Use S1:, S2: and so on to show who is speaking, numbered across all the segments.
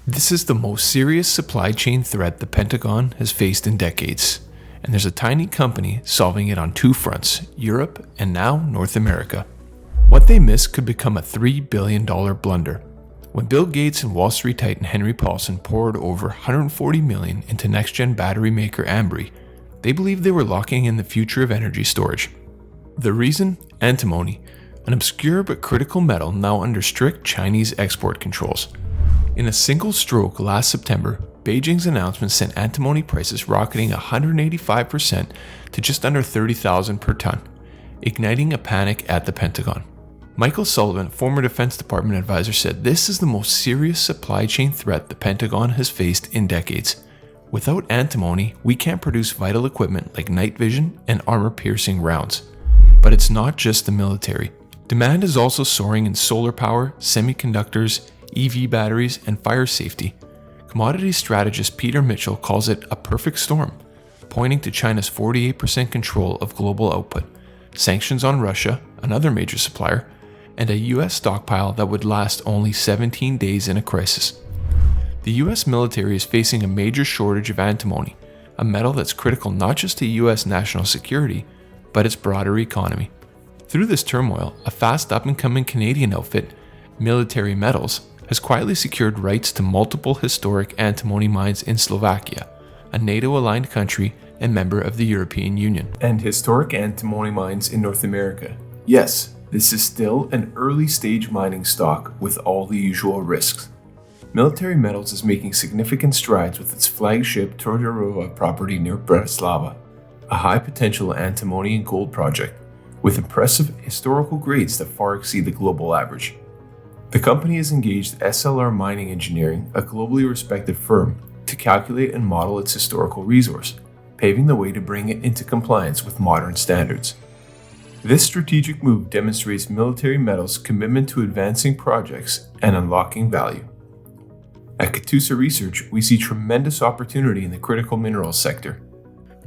S1: This is the most serious supply chain threat the Pentagon has faced in decades, and there's a tiny company solving it on two fronts, Europe and now North America. What they miss could become a $3 billion blunder. When Bill Gates and Wall Street titan Henry Paulson poured over $140 million into next-gen battery maker Ambri, they believed they were locking in the future of energy storage. The reason? Antimony, an obscure but critical metal now under strict Chinese export controls. In a single stroke last September, Beijing's announcement sent antimony prices rocketing 185% to just under $30,000 per ton, igniting a panic at the Pentagon. Michael Sullivan, former Defense Department advisor, said this is the most serious supply chain threat the Pentagon has faced in decades. Without antimony, we can't produce vital equipment like night vision and armor-piercing rounds. But it's not just the military. Demand is also soaring in solar power, semiconductors, EV batteries, and fire safety. Commodity strategist Peter Mitchell calls it a perfect storm, pointing to China's 48% control of global output, sanctions on Russia, another major supplier, and a US stockpile that would last only 17 days in a crisis. The US military is facing a major shortage of antimony, a metal that's critical not just to US national security, but its broader economy. Through this turmoil, a fast up-and-coming Canadian outfit, Military Metals, has quietly secured rights to multiple historic antimony mines in Slovakia, a NATO-aligned country and member of the European Union. And historic antimony mines in North America. Yes, this is still an early-stage mining stock with all the usual risks. Military Metals is making significant strides with its flagship Todorova property near Bratislava, a high-potential antimony and gold project with impressive historical grades that far exceed the global average. The company has engaged SLR Mining Engineering, a globally respected firm, to calculate and model its historical resource, paving the way to bring it into compliance with modern standards. This strategic move demonstrates Military Metals' commitment to advancing projects and unlocking value. At Katusa Research, we see tremendous opportunity in the critical minerals sector.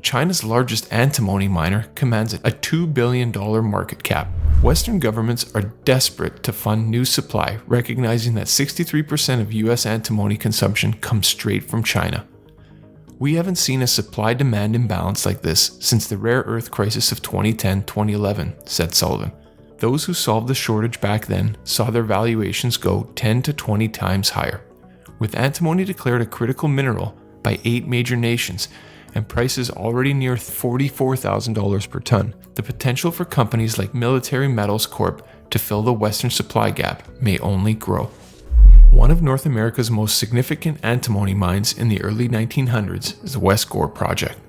S1: China's largest antimony miner commands a $2 billion market cap. Western governments are desperate to fund new supply, recognizing that 63% of US antimony consumption comes straight from China. We haven't seen a supply-demand imbalance like this since the rare earth crisis of 2010-2011, said Sullivan. Those who solved the shortage back then saw their valuations go 10 to 20 times higher. With antimony declared a critical mineral by 8 major nations, and prices already near $44,000 per ton, the potential for companies like Military Metals Corp to fill the Western supply gap may only grow. One of North America's most significant antimony mines in the early 1900s is the West Gore Project.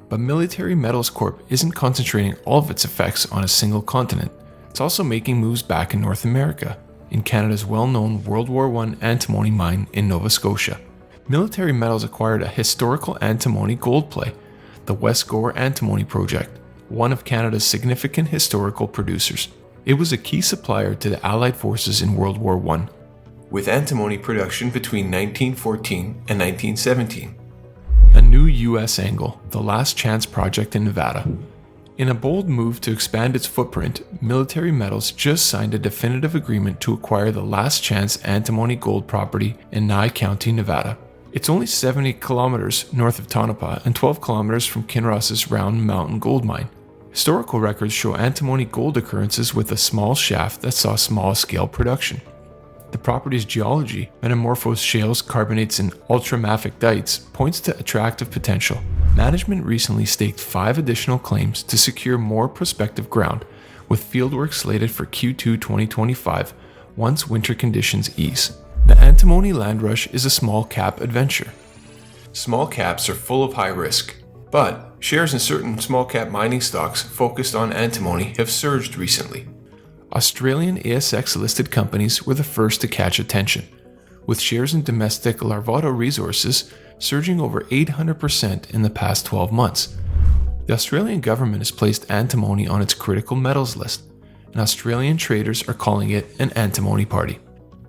S1: But Military Metals Corp isn't concentrating all of its effects on a single continent. It's also making moves back in North America, in Canada's well-known World War I antimony mine in Nova Scotia. Military Metals acquired a historical antimony gold play, the West Gore Antimony Project, one of Canada's significant historical producers. It was a key supplier to the Allied forces in World War I, with antimony production between 1914 and 1917. A new US angle, the Last Chance Project in Nevada. In a bold move to expand its footprint, Military Metals just signed a definitive agreement to acquire the Last Chance antimony gold property in Nye County, Nevada. It's only 70 kilometers north of Tonopah and 12 kilometers from Kinross's Round Mountain gold mine. Historical records show antimony gold occurrences with a small shaft that saw small-scale production. The property's geology, metamorphosed shales, carbonates, and ultramafic dites, points to attractive potential. Management recently staked 5 additional claims to secure more prospective ground, with fieldwork slated for Q2 2025 once winter conditions ease. The antimony land rush is a small cap adventure. Small caps are full of high risk, but shares in certain small cap mining stocks focused on antimony have surged recently. Australian ASX listed companies were the first to catch attention, with shares in domestic Larvotto Resources surging over 800% in the past 12 months. The Australian government has placed antimony on its critical metals list, and Australian traders are calling it an antimony party.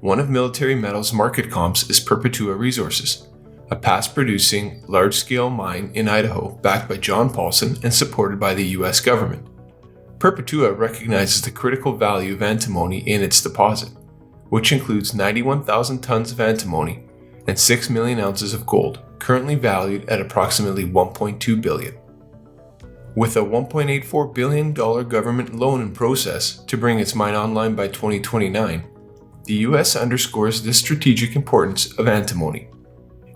S1: One of Military Metals' market comps is Perpetua Resources, a past-producing, large-scale mine in Idaho backed by John Paulson and supported by the US government. Perpetua recognizes the critical value of antimony in its deposit, which includes 91,000 tons of antimony and 6 million ounces of gold, currently valued at approximately $1.2 billion. With a $1.84 billion government loan in process to bring its mine online by 2029, the US underscores the strategic importance of antimony.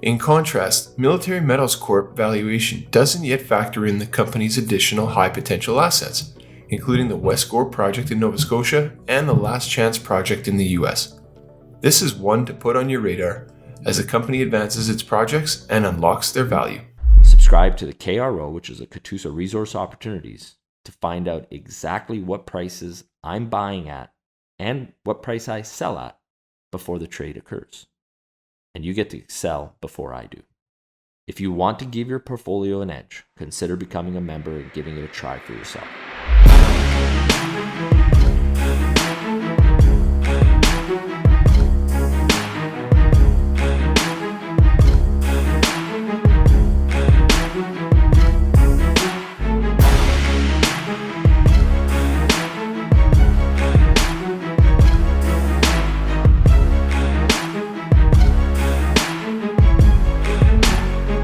S1: In contrast, Military Metals Corp valuation doesn't yet factor in the company's additional high-potential assets, including the West Gore Project in Nova Scotia and the Last Chance Project in the US. This is one to put on your radar as the company advances its projects and unlocks their value.
S2: Subscribe to the KRO, which is a Katusa Resource Opportunities, to find out exactly what prices I'm buying at and what price I sell at before the trade occurs. And you get to sell before I do. If you want to give your portfolio an edge, consider becoming a member and giving it a try for yourself.